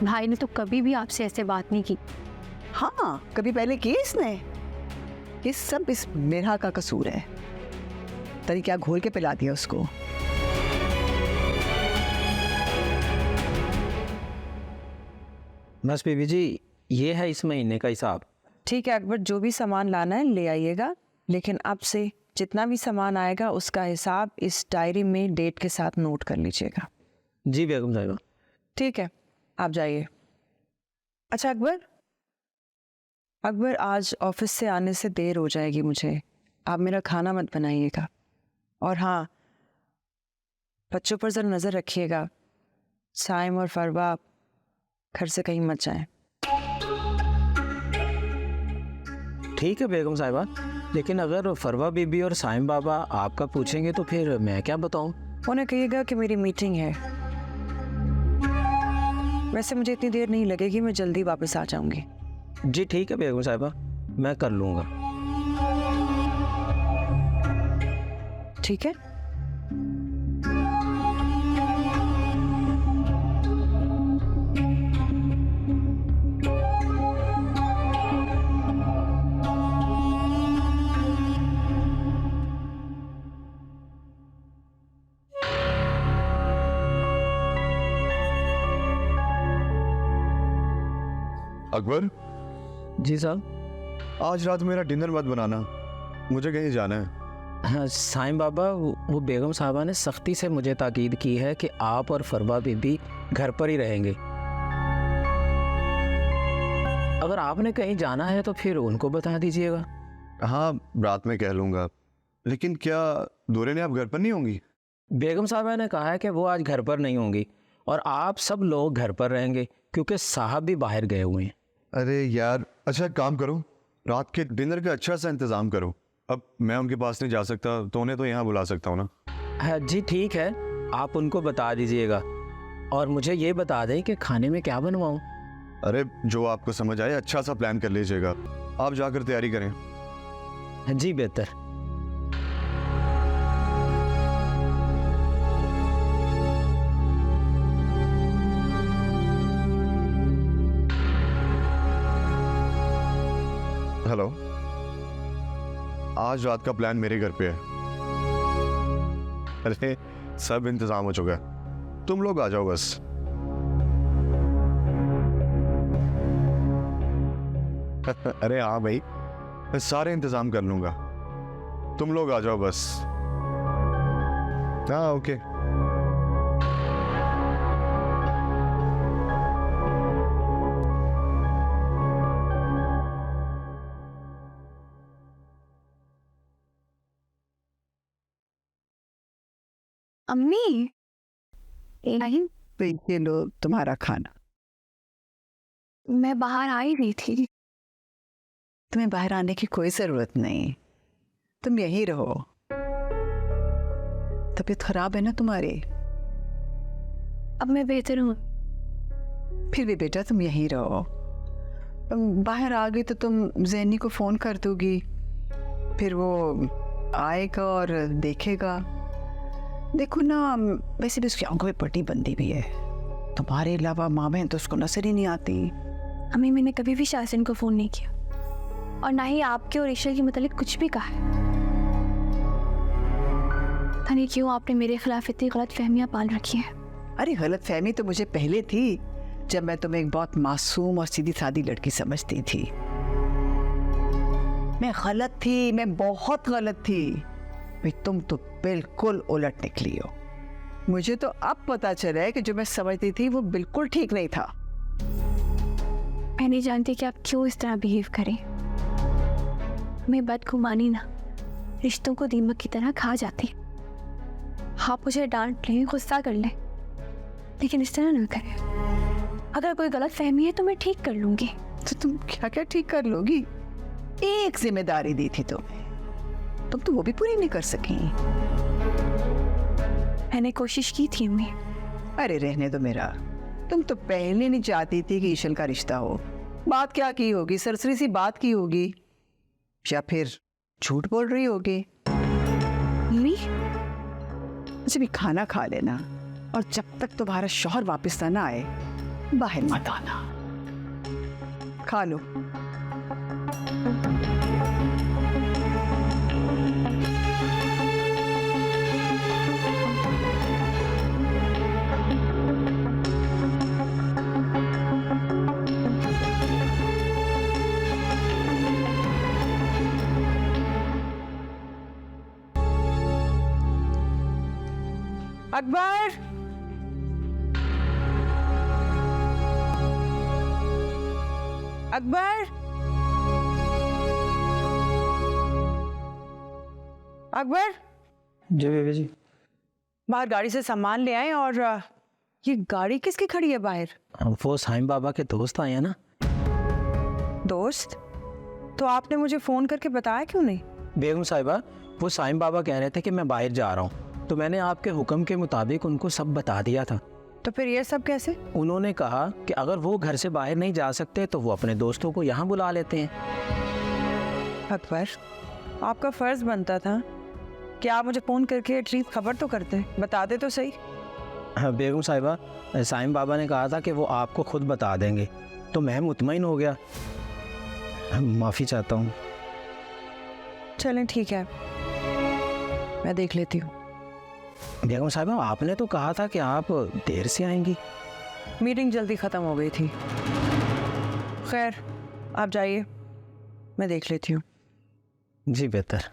भाई ने तो कभी भी आपसे ऐसे बात नहीं की। हाँ, कभी पहले की इसने? ये सब इस मेरा का कसूर है। तरी क्या घोल के पिला दिया उसको। बस बीबी जी, ये है इस महीने का हिसाब। ठीक है अकबर, जो भी सामान लाना है ले आइएगा, लेकिन अब से जितना भी सामान आएगा उसका हिसाब इस डायरी में डेट के साथ नोट कर लीजिएगा। जी बेगम साहिबा। ठीक है, आप जाइए। अच्छा अकबर आज ऑफिस से आने से देर हो जाएगी मुझे, आप मेरा खाना मत बनाइएगा। और हाँ, बच्चों पर जरा नज़र रखिएगा, साइम और फरवा घर से कहीं मत जाएं। ठीक है बेगम साहिबा, लेकिन अगर फरवा बीबी और साइम बाबा आपका पूछेंगे तो फिर मैं क्या बताऊं? उन्हें कहिएगा कि मेरी मीटिंग है। वैसे मुझे इतनी देर नहीं लगेगी, मैं जल्दी वापस आ जाऊंगी। जी ठीक है बेगम साहिबा, मैं कर लूँगा। ठीक है। अकबर, जी साहब। आज रात मेरा डिनर मत बनाना, मुझे कहीं जाना है। हाँ साइम बाबा, वो बेगम साहबा ने सख्ती से मुझे ताकीद की है कि आप और फरवा बीबी घर पर ही रहेंगे। अगर आपने कहीं जाना है तो फिर उनको बता दीजिएगा। हाँ, रात में कह लूँगा, लेकिन क्या दूरे ने आप घर पर नहीं होंगी? बेगम साहबा ने कहा है कि वो आज घर पर नहीं होंगी और आप सब लोग घर पर रहेंगे क्योंकि साहब भी बाहर गए हुए हैं। अरे यार, अच्छा एक काम करो, रात के डिनर का अच्छा सा इंतज़ाम करो। अब मैं उनके पास नहीं जा सकता तो उन्हें तो यहाँ बुला सकता हूँ ना। हाँ जी ठीक है, आप उनको बता दीजिएगा और मुझे ये बता दें कि खाने में क्या बनवाऊँ। अरे जो आपको समझ आए अच्छा सा प्लान कर लीजिएगा, आप जाकर तैयारी करें। जी बेहतर। हेलो, आज रात का प्लान मेरे घर पे है। अरे सब इंतजाम हो चुका है, तुम लोग आ जाओ बस। अरे हाँ भाई, मैं सारे इंतजाम कर लूंगा, तुम लोग आ जाओ बस। हाँ ओके। अम्मी, ये लो तुम्हारा खाना। मैं बाहर आई रही थी। तुम्हें बाहर आने की कोई जरूरत नहीं, तुम यहीं रहो। तबीयत खराब है ना तुम्हारी? अब मैं बेहतर हूँ। फिर भी बेटा तुम यहीं रहो। बाहर आ गई तो तुम ज़ैनी को फ़ोन कर दोगी, फिर वो आएगा और देखेगा। देखो ना, वैसे भी उसकी आंखों में पट्टी बंदी भी है, तुम्हारे अलावा माँ बहन तो उसको नजर ही नहीं आती। अम्मी, मैंने कभी भी शासन को फ़ोन नहीं किया और ना ही आपके और ईश्वर के मतलब कुछ भी कहा है। पता नहीं क्यों आपने मेरे खिलाफ इतनी गलत फहमियाँ पाल रखी हैं। अरे गलत फहमी तो मुझे पहले थी, जब मैं तुम्हें एक बहुत मासूम और सीधी सादी लड़की समझती थी। मैं गलत थी, मैं बहुत गलत थी भाई। तुम तो बिल्कुल उलट निकली हो। मुझे तो अब पता चला है कि जो मैं समझती थी वो बिल्कुल ठीक नहीं था। मैं नहीं जानती कि आप क्यों इस तरह बिहेव करें। मैं बदगुमानी ना रिश्तों को दीमक की तरह खा जाती है। आप मुझे डांट लें, गुस्सा कर लें, लेकिन इस तरह ना करें। अगर कोई गलत फहमी है तो मैं ठीक कर लूंगी। तो तुम क्या क्या ठीक कर लोगी? एक जिम्मेदारी दी थी तुम्हें, तुम तो वो भी पूरी नहीं कर सकी। मैंने कोशिश की थी अम्मी। अरे रहने दो मेरा, तुम तो पहले नहीं चाहती थी कि ईशल का रिश्ता हो। बात क्या की होगी, सरसरी सी बात की होगी, या फिर झूठ बोल रही होगी। अम्मी, अच्छा भी खाना खा लेना, और जब तक तुम्हारा शौहर वापस ना आए बाहर मत आना, खा लो। अकबर, अकबर, अकबर, जी बेबी जी। बाहर गाड़ी से सामान ले आए। और ये गाड़ी किसकी खड़ी है बाहर? वो साईं बाबा के दोस्त आए हैं ना। दोस्त? तो आपने मुझे फोन करके बताया क्यों नहीं? बेगम साहिबा, वो साईं बाबा कह रहे थे कि मैं बाहर जा रहा हूँ, तो मैंने आपके हुक्म के मुताबिक उनको सब बता दिया था। तो फिर ये सब कैसे? उन्होंने कहा कि अगर वो घर से बाहर नहीं जा सकते तो वो अपने दोस्तों को यहाँ बुला लेते हैं। अकबर, आपका फर्ज बनता था कि आप मुझे फ़ोन करके एटलीस्ट खबर तो करते, बताते तो सही। हाँ बेगम साहिबा, साईं बाबा ने कहा था कि वो आपको खुद बता देंगे, तो मैं मुतमईन हो गया। माफ़ी चाहता हूँ। चलें ठीक है, मैं देख लेती हूँ। बेगम साहिबा, आपने तो कहा था कि आप देर से आएंगी। मीटिंग जल्दी ख़त्म हो गई थी। खैर, आप जाइए, मैं देख लेती हूँ। जी बेहतर।